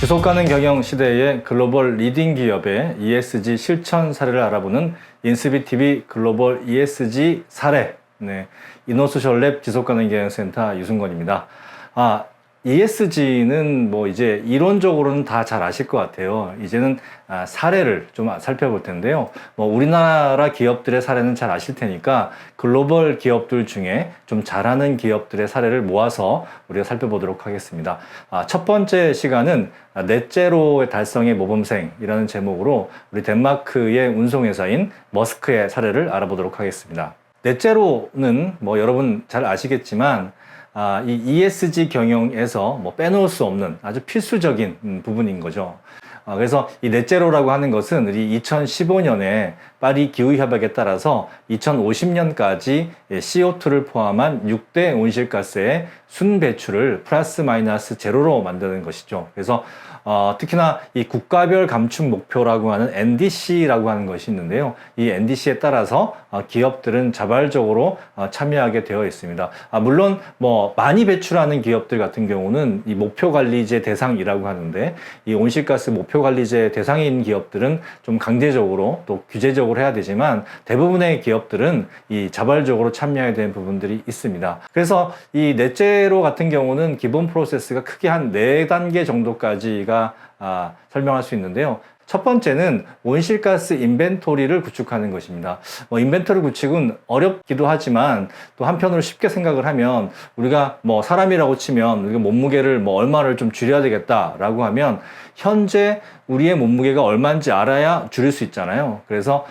지속가능 경영 시대의 글로벌 리딩 기업의 ESG 실천 사례를 알아보는 인스비TV 글로벌 ESG 사례. 이노소셜랩 지속가능 경영센터 유승건입니다. ESG는 뭐 이제 이론적으로는 다 잘 아실 것 같아요. 이제는 사례를 좀 살펴볼 텐데요. 뭐 우리나라 기업들의 사례는 잘 아실 테니까 글로벌 기업들 중에 좀 잘하는 기업들의 사례를 모아서 우리가 살펴보도록 하겠습니다. 첫 번째 시간은 넷제로의 달성의 모범생이라는 제목으로 우리 덴마크의 운송회사인 머스크의 사례를 알아보도록 하겠습니다. 넷제로는 뭐 여러분 잘 아시겠지만 이 ESG 경영에서 뭐 빼놓을 수 없는 아주 필수적인 부분인 거죠. 그래서 이 넷제로라고 하는 것은 우리 2015년에 파리 기후협약에 따라서 2050년까지 CO2를 포함한 6대 온실가스의 순배출을 플러스 마이너스 제로로 만드는 것이죠. 그래서 특히나 이 국가별 감축 목표라고 하는 NDC라고 하는 것이 있는데요. 이 NDC에 따라서 기업들은 자발적으로 참여하게 되어 있습니다. 물론 뭐 많이 배출하는 기업들 같은 경우는 이 목표관리제 대상이라고 하는데, 이 온실가스 목표관리제 대상인 기업들은 좀 강제적으로 또 규제적으로 해야 되지만 대부분의 기업들은 이 자발적으로 참여해야 되는 부분들이 있습니다. 그래서 이 넷제로 같은 경우는 기본 프로세스가 크게 한 4단계 정도까지가 설명할 수 있는데요. 첫 번째는 온실가스 인벤토리를 구축하는 것입니다. 인벤토리 구축은 어렵기도 하지만 또 한편으로 쉽게 생각을 하면, 우리가 뭐 사람이라고 치면 우리가 몸무게를 뭐 얼마를 좀 줄여야 되겠다라고 하면 현재 우리의 몸무게가 얼마인지 알아야 줄일 수 있잖아요. 그래서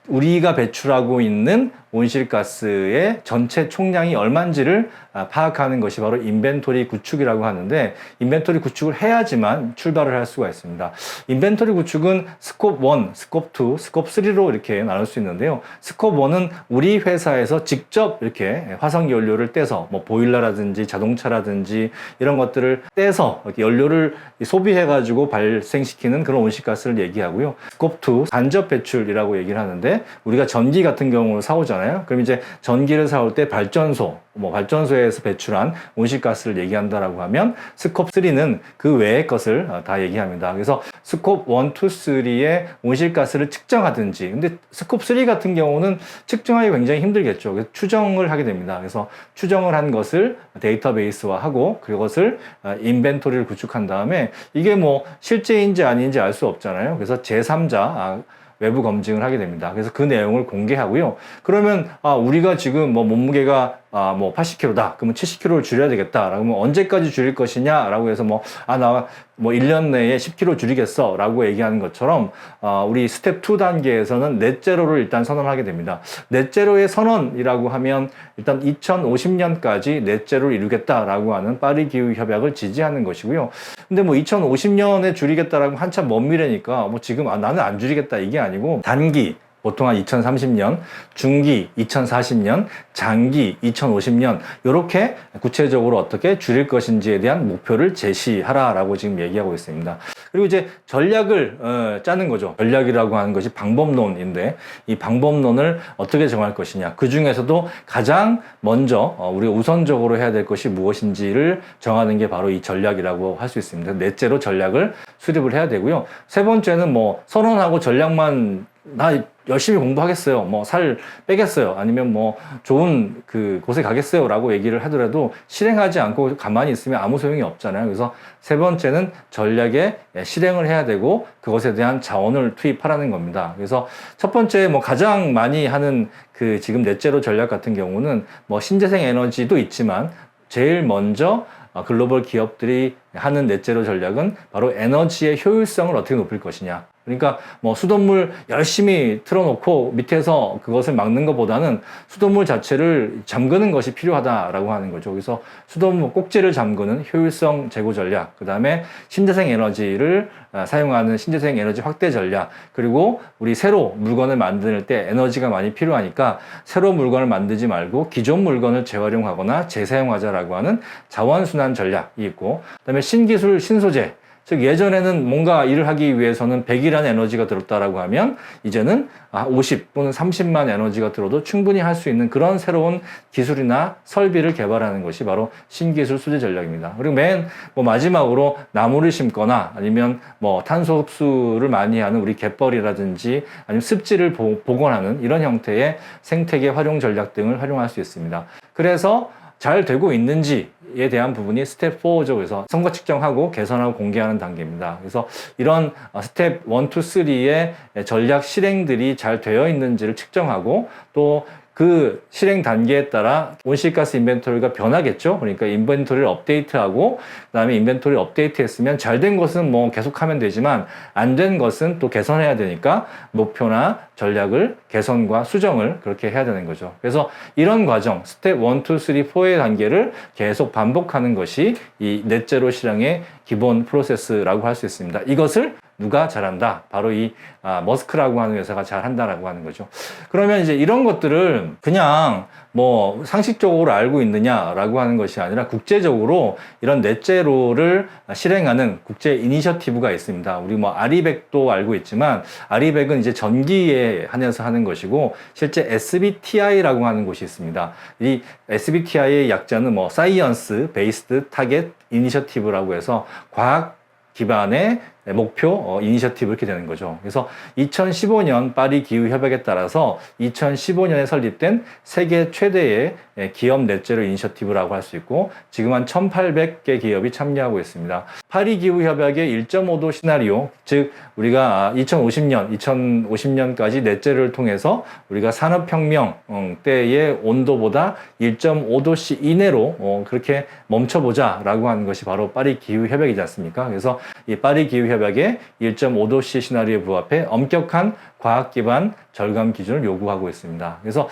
우리가 배출하고 있는 온실가스의 전체 총량이 얼마인지를 파악하는 것이 바로 인벤토리 구축이라고 하는데, 인벤토리 구축을 해야지만 출발을 할 수가 있습니다. 인벤토리 구축은 스콥 1, 스콥 2, 스콥 3로 이렇게 나눌 수 있는데요. 스콥 1은 우리 회사에서 직접 이렇게 화석 연료를 떼서 뭐 보일러라든지 자동차라든지 이런 것들을 떼서 이렇게 연료를 소비해가지고 발생시키는 그런 온실가스를 얘기하고요. 스콥 2, 간접 배출이라고 얘기를 하는데, 우리가 전기 같은 경우를 사오잖아요. 그럼 이제 전기를 사올 때 발전소에서 배출한 온실가스를 얘기한다라고 하면, 스콥 3는 그 외의 것을 다 얘기합니다. 그래서 스콥 1, 2, 3의 온실가스를 측정하든지, 근데 스콥 3 같은 경우는 측정하기 굉장히 힘들겠죠. 그래서 추정을 하게 됩니다. 그래서 추정을 한 것을 데이터베이스화하고 그것을 인벤토리를 구축한 다음에, 이게 뭐 실제인지 아닌지 알 수 없잖아요. 그래서 제3자 외부 검증을 하게 됩니다. 그래서 그 내용을 공개하고요. 그러면 우리가 지금 뭐 몸무게가 뭐 80kg다. 그러면 70kg를 줄여야 되겠다. 그러면 언제까지 줄일 것이냐라고 해서 나 1년 내에 10kg 줄이겠어 라고 얘기하는 것처럼, 우리 스텝 2 단계에서는 넷제로를 일단 선언하게 됩니다. 넷제로의 선언이라고 하면 일단 2050년까지 넷제로를 이루겠다라고 하는 파리 기후 협약을 지지하는 것이고요. 근데 2050년에 줄이겠다라고 한참 먼 미래니까 지금 나는 안 줄이겠다 이게 아니고, 단기 보통 한 2030년, 중기 2040년, 장기 2050년, 이렇게 구체적으로 어떻게 줄일 것인지에 대한 목표를 제시하라라고 지금 얘기하고 있습니다. 그리고 이제 전략을 짜는 거죠. 전략이라고 하는 것이 방법론인데, 이 방법론을 어떻게 정할 것이냐, 그 중에서도 가장 먼저 우리가 우선적으로 해야 될 것이 무엇인지를 정하는 게 바로 이 전략이라고 할 수 있습니다. 넷째로 전략을 수립을 해야 되고요. 세 번째는 선언하고 전략만 열심히 공부하겠어요, 살 빼겠어요, 아니면 좋은 곳에 가겠어요 라고 얘기를 하더라도 실행하지 않고 가만히 있으면 아무 소용이 없잖아요. 그래서 세 번째는 전략에 실행을 해야 되고 그것에 대한 자원을 투입하라는 겁니다. 그래서 첫 번째 가장 많이 하는 지금 넷제로 전략 같은 경우는 신재생 에너지도 있지만, 제일 먼저 글로벌 기업들이 하는 넷제로 전략은 바로 에너지의 효율성을 어떻게 높일 것이냐. 그러니까 수돗물 열심히 틀어놓고 밑에서 그것을 막는 것보다는 수돗물 자체를 잠그는 것이 필요하다라고 하는 거죠. 그래서 수돗물 꼭지를 잠그는 효율성 제고 전략, 그 다음에 신재생 에너지를 사용하는 신재생 에너지 확대 전략, 그리고 우리 새로 물건을 만들 때 에너지가 많이 필요하니까 새로 물건을 만들지 말고 기존 물건을 재활용하거나 재사용하자라고 하는 자원순환 전략이 있고, 그 다음에 신기술, 신소재, 즉 예전에는 뭔가 일을 하기 위해서는 100이라는 에너지가 들었다라고 하면 이제는 50 또는 30만 에너지가 들어도 충분히 할 수 있는 그런 새로운 기술이나 설비를 개발하는 것이 바로 신기술 수제 전략입니다. 그리고 맨 마지막으로 나무를 심거나 아니면 탄소 흡수를 많이 하는 우리 갯벌이라든지 아니면 습지를 복원하는 이런 형태의 생태계 활용 전략 등을 활용할 수 있습니다. 그래서 잘 되고 있는지에 대한 부분이 스텝 4죠. 그래서 성과 측정하고 개선하고 공개하는 단계입니다. 그래서 이런 스텝 1, 2, 3의 전략 실행들이 잘 되어 있는지를 측정하고 또 그 실행 단계에 따라 온실가스 인벤토리가 변하겠죠. 그러니까 인벤토리를 업데이트하고 그다음에 인벤토리를 업데이트했으면 잘 된 것은 계속하면 되지만 안 된 것은 또 개선해야 되니까 목표나 전략을 개선과 수정을 그렇게 해야 되는 거죠. 그래서 이런 과정 스텝 1, 2, 3, 4의 단계를 계속 반복하는 것이 이 넷제로 실행의 기본 프로세스라고 할 수 있습니다. 이것을 누가 잘한다? 바로 이 머스크라고 하는 회사가 잘한다라고 하는 거죠. 그러면 이제 이런 것들을 그냥 상식적으로 알고 있느냐라고 하는 것이 아니라 국제적으로 이런 넷제로를 실행하는 국제 이니셔티브가 있습니다. 우리 아리백도 알고 있지만 아리백은 이제 전기에 한해서 하는 것이고 실제 SBTI라고 하는 곳이 있습니다. 이 SBTI의 약자는 사이언스 베이스드 타겟 이니셔티브라고 해서 과학 기반의 목표 이니셔티브 이렇게 되는 거죠. 그래서 2015년 파리 기후 협약에 따라서 2015년에 설립된 세계 최대의 기업 넷제로 이니셔티브라고 할 수 있고 지금 한 1,800개 기업이 참여하고 있습니다. 파리 기후 협약의 1.5도 시나리오, 즉 우리가 2050년까지 넷제로를 통해서 우리가 산업혁명 때의 온도보다 1.5도씨 이내로 그렇게 멈춰보자라고 하는 것이 바로 파리 기후 협약이지 않습니까? 그래서 이 파리 기후 협약의 1.5도씨 시나리오에 부합해 엄격한 과학 기반 절감 기준을 요구하고 있습니다. 그래서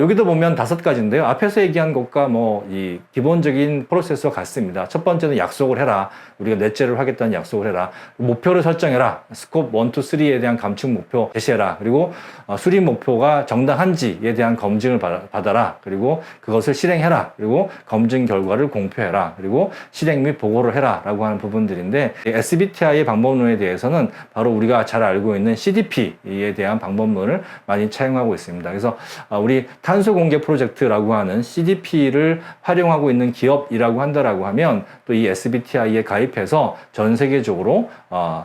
여기도 보면 5가지인데요. 앞에서 얘기한 것과 이 기본적인 프로세스와 같습니다. 첫 번째는 약속을 해라. 우리가 넷제로를 하겠다는 약속을 해라. 목표를 설정해라. 스콥 1, 2, 3에 대한 감축 목표 제시해라. 그리고 수립 목표가 정당한지에 대한 검증을 받아라. 그리고 그것을 실행해라. 그리고 검증 결과를 공표해라. 그리고 실행 및 보고를 해라. 라고 하는 부분들인데 SBTI의 방법론에 대해서는 바로 우리가 잘 알고 있는 CDP에 대한 방법론을 많이 차용하고 있습니다. 그래서 우리 탄소 공개 프로젝트라고 하는 CDP를 활용하고 있는 기업이라고 한다라고 하면 또 이 SBTI에 가입해서 전 세계적으로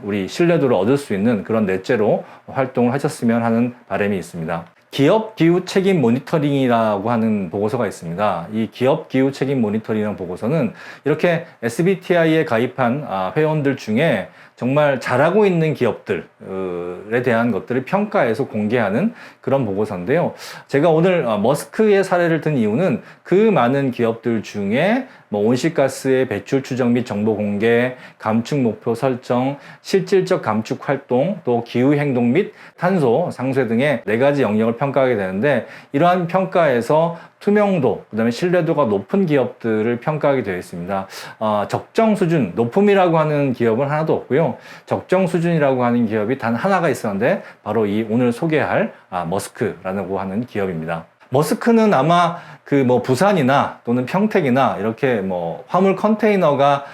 우리 신뢰도를 얻을 수 있는 그런 넷제로 활동을 하셨으면 하는 바람이 있습니다. 기업 기후 책임 모니터링이라고 하는 보고서가 있습니다. 이 기업 기후 책임 모니터링이라는 보고서는 이렇게 SBTI에 가입한 회원들 중에 정말 잘하고 있는 기업들에 대한 것들을 평가해서 공개하는 그런 보고서인데요. 제가 오늘 머스크의 사례를 든 이유는 그 많은 기업들 중에 온실가스의 배출 추정 및 정보 공개, 감축 목표 설정, 실질적 감축 활동, 또 기후 행동 및 탄소 상쇄 등의 4가지 영역을 평가하게 되는데 이러한 평가에서 투명도, 그 다음에 신뢰도가 높은 기업들을 평가하게 되어 있습니다. 적정 수준, 높음이라고 하는 기업은 하나도 없고요. 적정 수준이라고 하는 기업이 단 하나가 있었는데 바로 이 오늘 소개할 머스크라고 하는 기업입니다. 머스크는 아마 부산이나 또는 평택이나 이렇게 화물 컨테이너가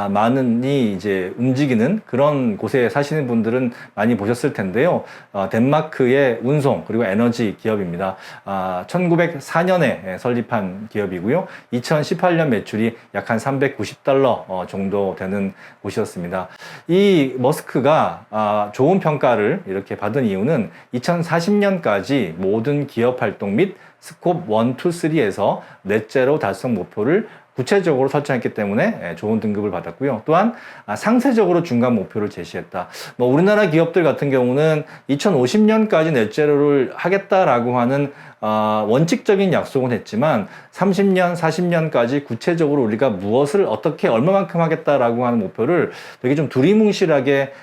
많이 이제 움직이는 그런 곳에 사시는 분들은 많이 보셨을 텐데요. 덴마크의 운송 그리고 에너지 기업입니다. 1904년에 설립한 기업이고요. 2018년 매출이 약 한 $390 정도 되는 곳이었습니다. 이 머스크가 좋은 평가를 이렇게 받은 이유는 2040년까지 모든 기업 활동 및 스콥 1, 2, 3에서 넷제로 달성 목표를 구체적으로 설정했기 때문에 좋은 등급을 받았고요. 또한 상세적으로 중간 목표를 제시했다. 우리나라 기업들 같은 경우는 2050년까지 넷제로를 하겠다라고 하는 원칙적인 약속은 했지만 30년, 40년까지 구체적으로 우리가 무엇을 어떻게 얼마만큼 하겠다라고 하는 목표를 되게 좀 두리뭉실하게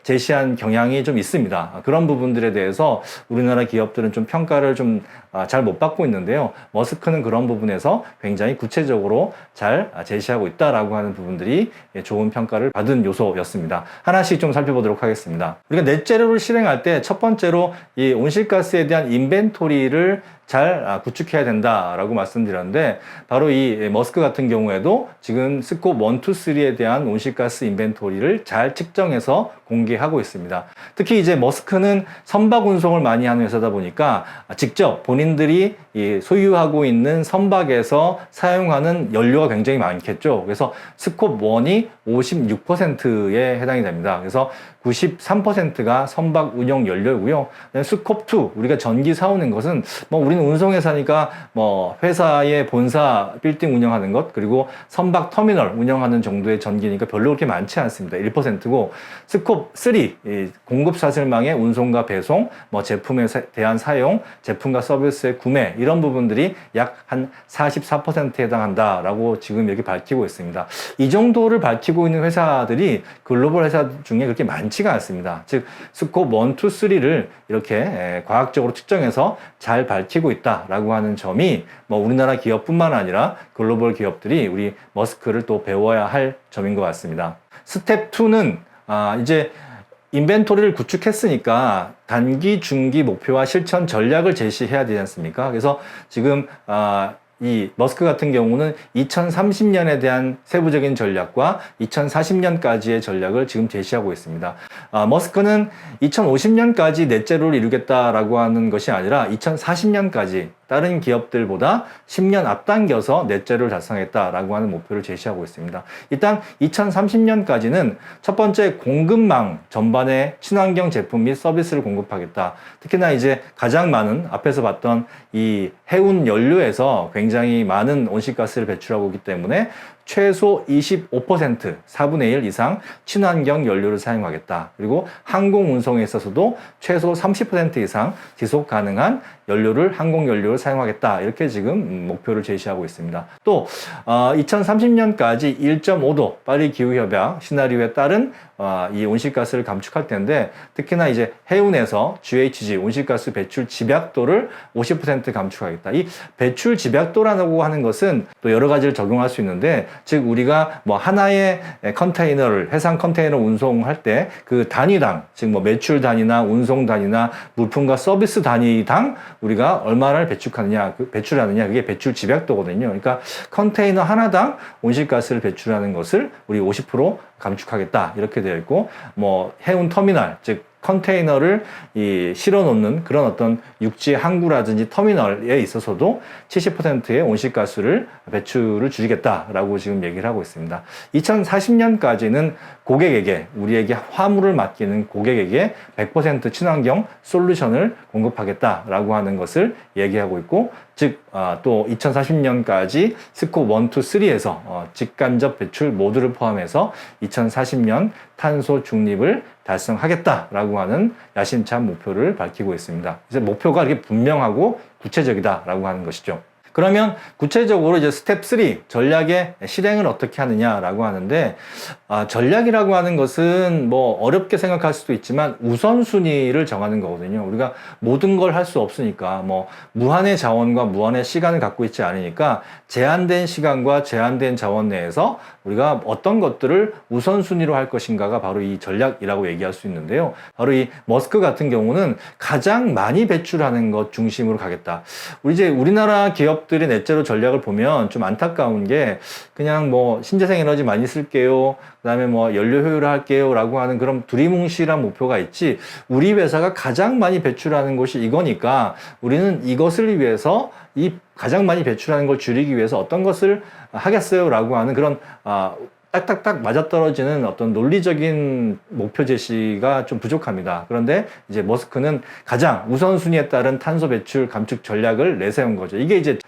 제시한 경향이 좀 있습니다. 그런 부분들에 대해서 우리나라 기업들은 좀 평가를 좀 잘 못 받고 있는데요. 머스크는 그런 부분에서 굉장히 구체적으로 잘 제시하고 있다라고 하는 부분들이 좋은 평가를 받은 요소였습니다. 하나씩 좀 살펴보도록 하겠습니다. 우리가 넷제로를 실행할 때 첫 번째로 이 온실가스에 대한 인벤토리를 잘 구축해야 된다라고 말씀드렸는데, 바로 이 머스크 같은 경우에도 지금 스콥 1, 2, 3에 대한 온실가스 인벤토리를 잘 측정해서 공개하고 있습니다. 특히 이제 머스크는 선박 운송을 많이 하는 회사다 보니까 직접 본인들이 소유하고 있는 선박에서 사용하는 연료가 굉장히 많겠죠. 그래서 스콥 1이 56%에 해당이 됩니다. 그래서 93%가 선박 운영 연료고요. 스콥 2, 우리가 전기 사오는 것은 우리는 운송회사니까 회사의 본사 빌딩 운영하는 것, 그리고 선박 터미널 운영하는 정도의 전기니까 별로 그렇게 많지 않습니다. 1%고, 스콥 3, 공급 사슬망의 운송과 배송, 제품에 대한 사용, 제품과 서비스의 구매, 이런 부분들이 약 한 44%에 해당한다라고 지금 이렇게 밝히고 있습니다. 이 정도를 밝히고 있는 회사들이 글로벌 회사 중에 그렇게 많지가 않습니다. 즉, 스콥 1, 2, 3를 이렇게 과학적으로 측정해서 잘 밝히고 있다라고 하는 점이 우리나라 기업뿐만 아니라 글로벌 기업들이 우리 머스크를 또 배워야 할 점인 것 같습니다. 스텝 2는 이제 인벤토리를 구축했으니까 단기, 중기 목표와 실천 전략을 제시해야 되지 않습니까? 그래서 지금 이 머스크 같은 경우는 2030년에 대한 세부적인 전략과 2040년까지의 전략을 지금 제시하고 있습니다. 머스크는 2050년까지 넷제로를 이루겠다라고 하는 것이 아니라 2040년까지 다른 기업들보다 10년 앞당겨서 넷제로를 달성했다라고 하는 목표를 제시하고 있습니다. 일단 2030년까지는 첫 번째 공급망 전반에 친환경 제품 및 서비스를 공급하겠다. 특히나 이제 가장 많은 앞에서 봤던 이 해운 연료에서 굉장히 많은 온실가스를 배출하고 있기 때문에 최소 25%, 4분의 1 이상 친환경 연료를 사용하겠다. 그리고 항공 운송에 있어서도 최소 30% 이상 지속 가능한 연료를, 항공 연료를 사용하겠다. 이렇게 지금 목표를 제시하고 있습니다. 또 2030년까지 1.5도 파리 기후 협약 시나리오에 따른 이 온실가스를 감축할 텐데, 특히나 이제 해운에서 GHG 온실가스 배출 집약도를 50% 감축하겠다. 이 배출 집약도라고 하는 것은 또 여러 가지를 적용할 수 있는데, 즉 우리가 하나의 컨테이너를, 해상 컨테이너 운송할 때 그 단위당, 즉 매출 단위나 운송 단위나 물품과 서비스 단위당 우리가 얼마를 배출하느냐, 그게 배출 집약도거든요. 그러니까 컨테이너 하나당 온실가스를 배출하는 것을 우리 50% 감축하겠다, 이렇게 되어 있고, 해운 터미널, 즉 컨테이너를 실어 놓는 그런 어떤 육지 항구라든지 터미널에 있어서도 70%의 온실가스를 배출을 줄이겠다라고 지금 얘기를 하고 있습니다. 2040년까지는 고객에게, 우리에게 화물을 맡기는 고객에게 100% 친환경 솔루션을 공급하겠다라고 하는 것을 얘기하고 있고, 즉 또 2040년까지 스콥 1, 2, 3에서 직간접 배출 모두를 포함해서 2040년 탄소 중립을 달성하겠다라고 하는 야심찬 목표를 밝히고 있습니다. 이제 목표가 이렇게 분명하고 구체적이다라고 하는 것이죠. 그러면 구체적으로 이제 스텝 3 전략의 실행을 어떻게 하느냐라고 하는데, 전략이라고 하는 것은 어렵게 생각할 수도 있지만 우선순위를 정하는 거거든요. 우리가 모든 걸 할 수 없으니까, 무한의 자원과 무한의 시간을 갖고 있지 않으니까 제한된 시간과 제한된 자원 내에서 우리가 어떤 것들을 우선순위로 할 것인가가 바로 이 전략이라고 얘기할 수 있는데요. 바로 이 머스크 같은 경우는 가장 많이 배출하는 것 중심으로 가겠다. 우리나라 기업들의 넷제로 전략을 보면 좀 안타까운 게, 그냥 신재생 에너지 많이 쓸게요, 그다음에 연료 효율화 할게요 라고 하는 그런 두리뭉실한 목표가 있지, 우리 회사가 가장 많이 배출하는 것이 이거니까 우리는 이것을 위해서, 이 가장 많이 배출하는 걸 줄이기 위해서 어떤 것을 하겠어요 라고 하는 그런 딱딱딱 맞아떨어지는 어떤 논리적인 목표 제시가 좀 부족합니다. 그런데 이제 머스크는 가장 우선순위에 따른 탄소 배출 감축 전략을 내세운 거죠. 이게 이제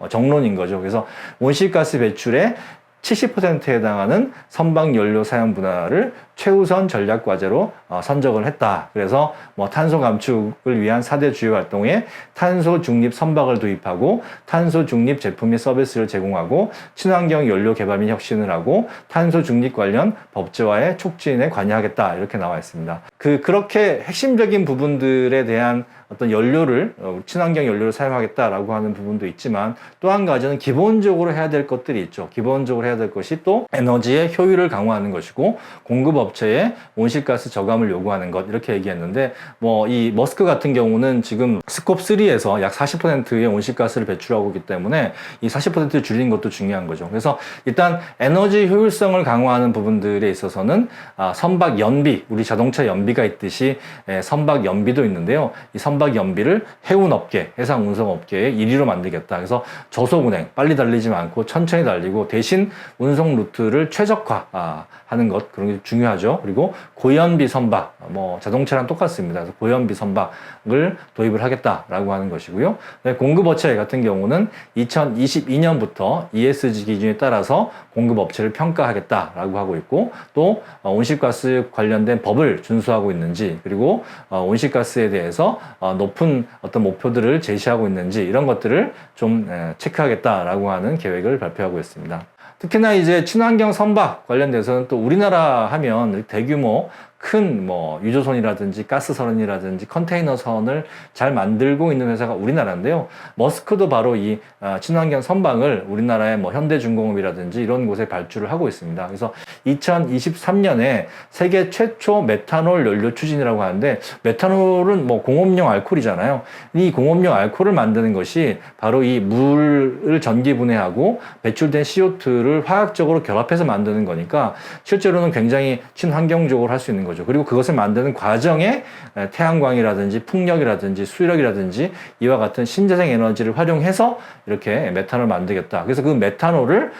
정론인 거죠. 그래서 온실가스 배출의 70%에 해당하는 선박 연료 사용 분할을 최우선 전략 과제로 선정을 했다. 그래서 탄소 감축을 위한 4대 주요 활동에 탄소 중립 선박을 도입하고, 탄소 중립 제품 및 서비스를 제공하고, 친환경 연료 개발 및 혁신을 하고, 탄소 중립 관련 법제화의 촉진에 관여하겠다, 이렇게 나와 있습니다. 그렇게 핵심적인 부분들에 대한 어떤 연료를, 친환경 연료를 사용하겠다라고 하는 부분도 있지만, 또 한 가지는 기본적으로 해야 될 것들이 있죠. 기본적으로 해야 될 것이 또 에너지의 효율을 강화하는 것이고, 공급 업체에 온실가스 저감을 요구하는 것 이렇게 얘기했는데 뭐 이 머스크 같은 경우는 지금 스콥 3에서 약 40%의 온실가스를 배출하고 있기 때문에 이 40%를 줄이는 것도 중요한 거죠. 그래서 일단 에너지 효율성을 강화하는 부분들에 있어서는 선박 연비, 우리 자동차 연비가 있듯이 선박 연비도 있는데요. 이 선박 연비를 해운업계, 해상운송업계의 1위로 만들겠다. 그래서 저속 운행, 빨리 달리지 않고 천천히 달리고 대신 운송 루트를 최적화하는 것, 그런 게 중요하죠. 그리고 고연비 선박, 뭐 자동차랑 똑같습니다. 그래서 고연비 선박을 도입을 하겠다라고 하는 것이고요. 공급업체 같은 경우는 2022년부터 ESG 기준에 따라서 공급업체를 평가하겠다라고 하고 있고, 또 온실가스 관련된 법을 준수하고 있는지, 그리고 온실가스에 대해서 높은 어떤 목표들을 제시하고 있는지 이런 것들을 좀 체크하겠다라고 하는 계획을 발표하고 있습니다. 특히나 이제 친환경 선박 관련돼서는 또 우리나라 하면 대규모 큰 뭐 유조선이라든지 가스선이라든지 컨테이너선을 잘 만들고 있는 회사가 우리나라인데요. 머스크도 바로 이 친환경 선박을 우리나라의 뭐 현대중공업이라든지 이런 곳에 발주를 하고 있습니다. 그래서 2023년에 세계 최초 메탄올 연료 추진이라고 하는데, 메탄올은 뭐 공업용 알코올이잖아요. 이 공업용 알코올을 만드는 것이 바로 이 물을 전기 분해하고 배출된 CO2를 화학적으로 결합해서 만드는 거니까 실제로는 굉장히 친환경적으로 할 수 있는 거죠. 그리고 그것을 만드는 과정에 태양광이라든지 풍력이라든지 수력이라든지 이와 같은 신재생 에너지를 활용해서 이렇게 메탄올을 만들겠다. 그래서 그 메탄올을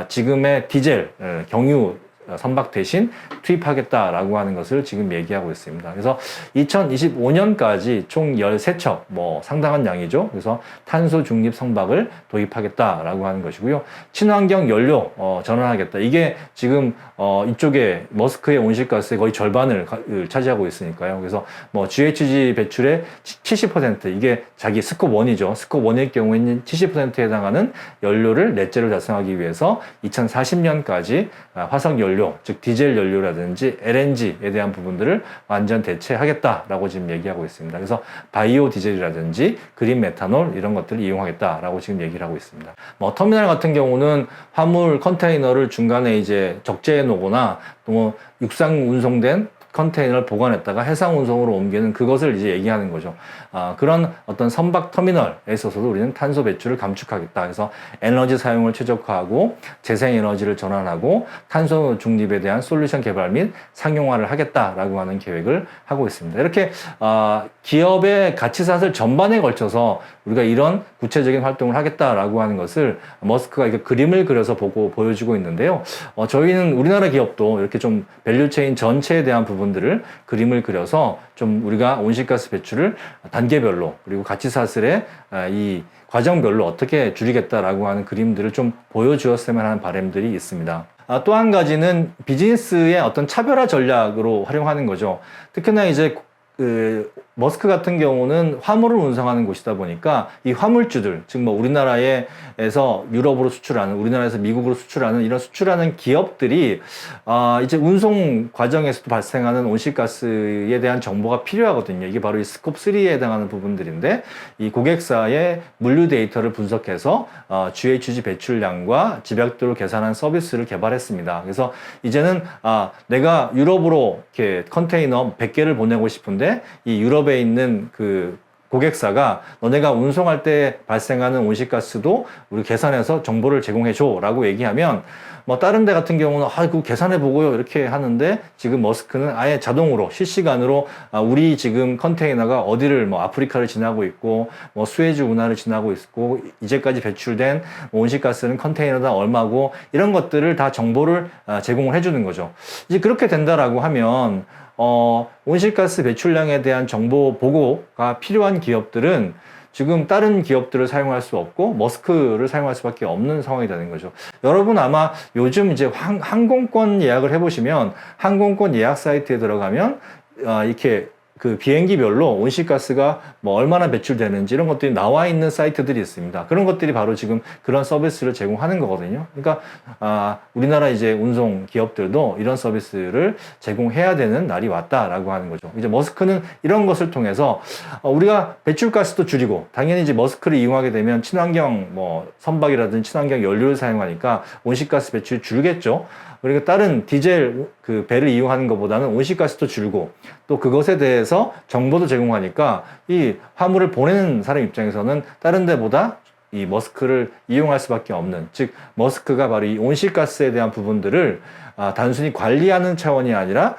지금의 디젤, 경유 선박 대신 투입하겠다라고 하는 것을 지금 얘기하고 있습니다. 그래서 2025년까지 총 13척, 뭐 상당한 양이죠. 그래서 탄소 중립 선박을 도입하겠다라고 하는 것이고요. 친환경 연료 전환하겠다. 이게 지금 이쪽에 머스크의 온실가스의 거의 절반을 차지하고 있으니까요. 그래서 뭐 GHG 배출의 70%, 이게 자기 스콥 1이죠. 스콥 1일 경우에는 70%에 해당하는 연료를 넷제로 달성하기 위해서 2040년까지 화석 연료, 즉 디젤 연료라든지 LNG에 대한 부분들을 완전 대체하겠다라고 지금 얘기하고 있습니다. 그래서 바이오 디젤이라든지 그린 메탄올 이런 것들을 이용하겠다라고 지금 얘기를 하고 있습니다. 뭐 터미널 같은 경우는 화물 컨테이너를 중간에 이제 적재해 놓거나 또 뭐 육상 운송된 컨테이너를 보관했다가 해상 운송으로 옮기는 그것을 이제 얘기하는 거죠. 그런 어떤 선박 터미널에 있어서도 우리는 탄소 배출을 감축하겠다. 그래서 에너지 사용을 최적화하고 재생 에너지를 전환하고 탄소 중립에 대한 솔루션 개발 및 상용화를 하겠다라고 하는 계획을 하고 있습니다. 이렇게 기업의 가치사슬 전반에 걸쳐서 우리가 이런 구체적인 활동을 하겠다라고 하는 것을 머스크가 이렇게 그림을 그려서 보여주고 있는데요. 저희는 우리나라 기업도 이렇게 좀 밸류체인 전체에 대한 부분들을 그림을 그려서 좀 우리가 온실가스 배출을 단계별로 그리고 가치사슬의 이 과정별로 어떻게 줄이겠다라고 하는 그림들을 좀 보여주었으면 하는 바람들이 있습니다. 또 한 가지는 비즈니스의 어떤 차별화 전략으로 활용하는 거죠. 특히나 이제 머스크 같은 경우는 화물을 운송하는 곳이다 보니까 이 화물주들, 즉 뭐 우리나라에서 유럽으로 수출하는, 우리나라에서 미국으로 수출하는 이런 수출하는 기업들이 이제 운송 과정에서도 발생하는 온실가스에 대한 정보가 필요하거든요. 이게 바로 이 스콥 3에 해당하는 부분들인데, 이 고객사의 물류 데이터를 분석해서 GHG 배출량과 집약도를 계산한 서비스를 개발했습니다. 그래서 이제는 내가 유럽으로 이렇게 컨테이너 100개를 보내고 싶은데 이 유럽에 있는 그 고객사가 너네가 운송할 때 발생하는 온실가스도 우리 계산해서 정보를 제공해줘 라고 얘기하면, 뭐 다른 데 같은 경우는 그거 계산해보고요 이렇게 하는데, 지금 머스크는 아예 자동으로 실시간으로 우리 지금 컨테이너가 어디를 뭐 아프리카를 지나고 있고 뭐 수에즈 운하를 지나고 있고 이제까지 배출된 온실가스는 컨테이너당 얼마고 이런 것들을 다 정보를 제공을 해주는 거죠. 이제 그렇게 된다라고 하면 온실가스 배출량에 대한 정보 보고가 필요한 기업들은 지금 다른 기업들을 사용할 수 없고 머스크를 사용할 수밖에 없는 상황이 되는 거죠. 여러분 아마 요즘 이제 항공권 예약을 해보시면 항공권 예약 사이트에 들어가면 이렇게 그 비행기별로 온실가스가 뭐 얼마나 배출되는지 이런 것들이 나와 있는 사이트들이 있습니다. 그런 것들이 바로 지금 그런 서비스를 제공하는 거거든요. 그러니까 우리나라 이제 운송 기업들도 이런 서비스를 제공해야 되는 날이 왔다라고 하는 거죠. 이제 머스크는 이런 것을 통해서 우리가 배출가스도 줄이고, 당연히 이제 머스크를 이용하게 되면 친환경 뭐 선박이라든지 친환경 연료를 사용하니까 온실가스 배출이 줄겠죠. 그리고 다른 디젤 그 배를 이용하는 것보다는 온실가스도 줄고 또 그것에 대해서 정보도 제공하니까 이 화물을 보내는 사람 입장에서는 다른 데보다 이 머스크를 이용할 수밖에 없는, 즉 머스크가 바로 이 온실가스에 대한 부분들을 단순히 관리하는 차원이 아니라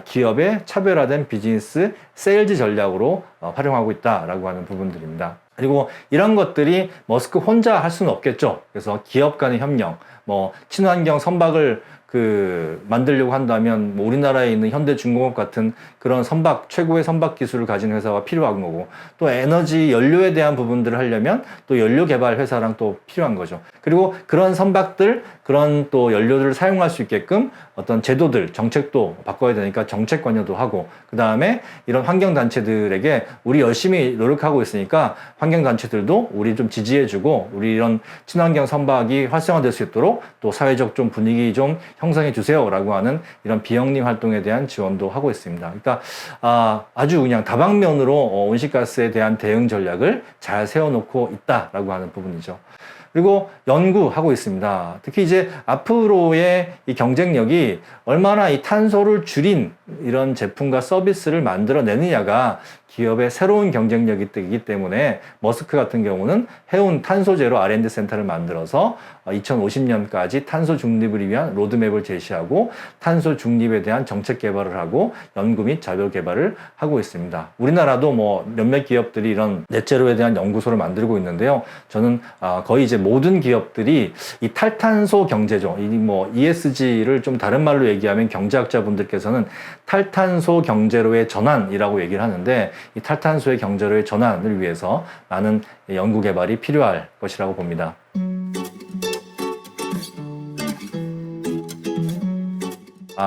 기업의 차별화된 비즈니스 세일즈 전략으로 활용하고 있다라고 하는 부분들입니다. 그리고 이런 것들이 머스크 혼자 할 수는 없겠죠. 그래서 기업 간의 협력, 뭐 친환경 선박을 만들려고 한다면 뭐 우리나라에 있는 현대중공업 같은 그런 최고의 선박 기술을 가진 회사가 필요한 거고, 또 에너지 연료에 대한 부분들을 하려면 또 연료 개발 회사랑 또 필요한 거죠. 그리고 그런 선박들, 그런 또 연료들을 사용할 수 있게끔 어떤 제도들, 정책도 바꿔야 되니까 정책 관여도 하고, 그 다음에 이런 환경단체들에게 우리 열심히 노력하고 있으니까 환경단체들도 우리 좀 지지해주고 우리 이런 친환경 선박이 활성화될 수 있도록 또 사회적 좀 분위기 좀 형성해 주세요 라고 하는 이런 비영리 활동에 대한 지원도 하고 있습니다. 그러니까 아주 그냥 다방면으로 온실가스에 대한 대응 전략을 잘 세워놓고 있다라고 하는 부분이죠. 그리고 연구하고 있습니다. 특히 이제 앞으로의 이 경쟁력이 얼마나 이 탄소를 줄인 이런 제품과 서비스를 만들어내느냐가 기업의 새로운 경쟁력이 되기 때문에 머스크 같은 경우는 해운 탄소 제로 R&D 센터를 만들어서 2050년까지 탄소 중립을 위한 로드맵을 제시하고 탄소 중립에 대한 정책 개발을 하고 연구 및 자료 개발을 하고 있습니다. 우리나라도 뭐 몇몇 기업들이 이런 넷제로에 대한 연구소를 만들고 있는데요. 저는 거의 이제 모든 기업들이 이 탈탄소 경제죠. 이 뭐 ESG를 좀 다른 말로 얘기하면 경제학자분들께서는 탈탄소 경제로의 전환이라고 얘기를 하는데, 이 탈탄소의 경제로의 전환을 위해서 많은 연구 개발이 필요할 것이라고 봅니다.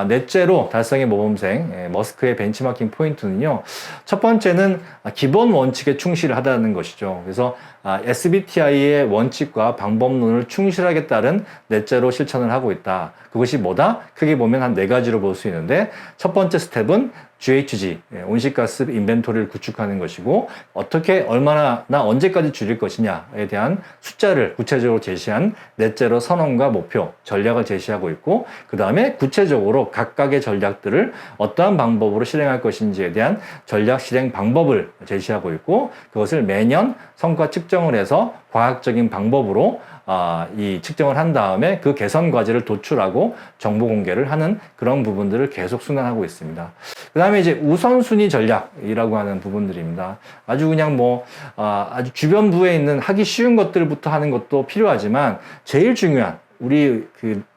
넷제로 달성의 모범생 머스크의 벤치마킹 포인트는요, 첫 번째는 기본 원칙에 충실하다는 것이죠. 그래서 SBTI의 원칙과 방법론을 충실하게 따른 넷제로 실천을 하고 있다. 그것이 뭐다? 크게 보면 한 4가지로 볼 수 있는데, 첫 번째 스텝은 GHG, 온실가스 인벤토리를 구축하는 것이고, 어떻게 얼마나 언제까지 줄일 것이냐에 대한 숫자를 구체적으로 제시한 넷제로 선언과 목표, 전략을 제시하고 있고, 그 다음에 구체적으로 각각의 전략들을 어떠한 방법으로 실행할 것인지에 대한 전략 실행 방법을 제시하고 있고, 그것을 매년 성과 측정을 해서 과학적인 방법으로 이 측정을 한 다음에 그 개선 과제를 도출하고 정보 공개를 하는 그런 부분들을 계속 순환하고 있습니다. 그 다음에 이제 우선순위 전략이라고 하는 부분들입니다. 아주 그냥 아주 주변부에 있는 하기 쉬운 것들부터 하는 것도 필요하지만, 제일 중요한 우리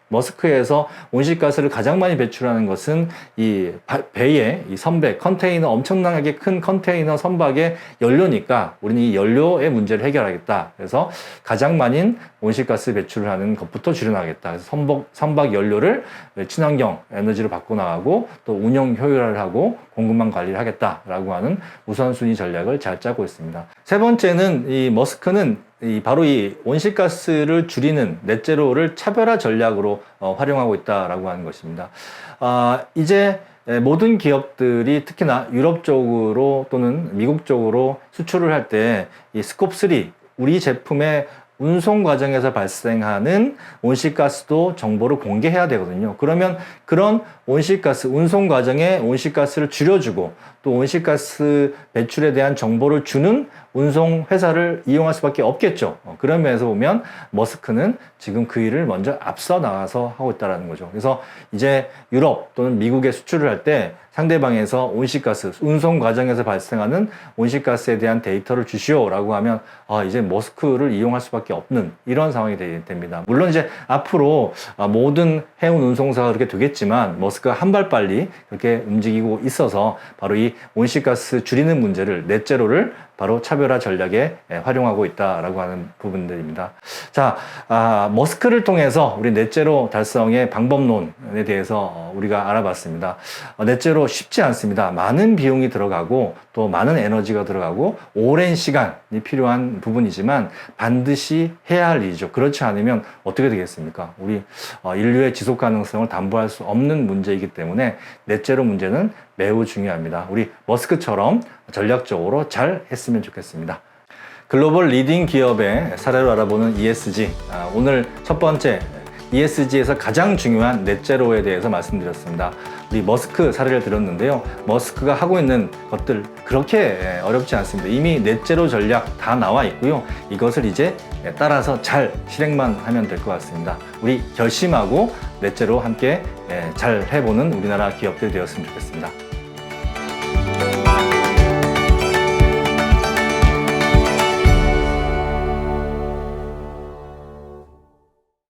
머스크에서 온실가스를 가장 많이 배출하는 것은 이 배의 이 선박, 컨테이너, 엄청나게 큰 컨테이너 선박의 연료니까 우리는 이 연료의 문제를 해결하겠다. 그래서 가장 많은 온실가스 배출을 하는 것부터 줄여나가겠다. 그래서 선박 연료를 친환경 에너지로 바꿔나가고 또 운영 효율화를 하고 공급망 관리를 하겠다라고 하는 우선순위 전략을 잘 짜고 있습니다. 세 번째는 이 머스크는 바로 이 온실가스를 줄이는 넷제로를 차별화 전략으로 활용하고 있다라고 하는 것입니다. 이제 모든 기업들이 특히나 유럽 쪽으로 또는 미국 쪽으로 수출을 할 때 이 스콥 3, 우리 제품의 운송 과정에서 발생하는 온실가스도 정보를 공개해야 되거든요. 그러면 그런 온실가스, 운송 과정에 온실가스를 줄여주고 또 온실가스 배출에 대한 정보를 주는 운송 회사를 이용할 수밖에 없겠죠. 그런 면에서 보면 머스크는 지금 그 일을 먼저 앞서 나가서 하고 있다는 거죠. 그래서 이제 유럽 또는 미국에 수출을 할 때 상대방에서 온실가스, 운송 과정에서 발생하는 온실가스에 대한 데이터를 주시오라고 하면 이제 머스크를 이용할 수밖에 없는 이런 상황이 됩니다. 물론 이제 앞으로 모든 해운 운송사가 그렇게 되겠지만 머스크가 한 발 빨리 그렇게 움직이고 있어서 바로 이 온실가스 줄이는 문제를, 넷제로를 바로 차별화 전략에 활용하고 있다라고 하는 부분들입니다. 자, 머스크를 통해서 우리 넷제로 달성의 방법론에 대해서 우리가 알아봤습니다. 넷제로 쉽지 않습니다. 많은 비용이 들어가고 또 많은 에너지가 들어가고 오랜 시간이 필요한 부분이지만 반드시 해야 할 일이죠. 그렇지 않으면 어떻게 되겠습니까? 우리 인류의 지속 가능성을 담보할 수 없는 문제이기 때문에 넷제로 문제는 매우 중요합니다. 우리 머스크처럼 전략적으로 잘 했으면 좋겠습니다. 글로벌 리딩 기업의 사례로 알아보는 ESG. 오늘 첫 번째 ESG에서 가장 중요한 넷제로에 대해서 말씀드렸습니다. 우리 머스크 사례를 들었는데요. 머스크가 하고 있는 것들 그렇게 어렵지 않습니다. 이미 넷제로 전략 다 나와 있고요. 이것을 이제 따라서 잘 실행만 하면 될 것 같습니다. 우리 결심하고 넷제로 함께 잘 해보는 우리나라 기업들이 되었으면 좋겠습니다.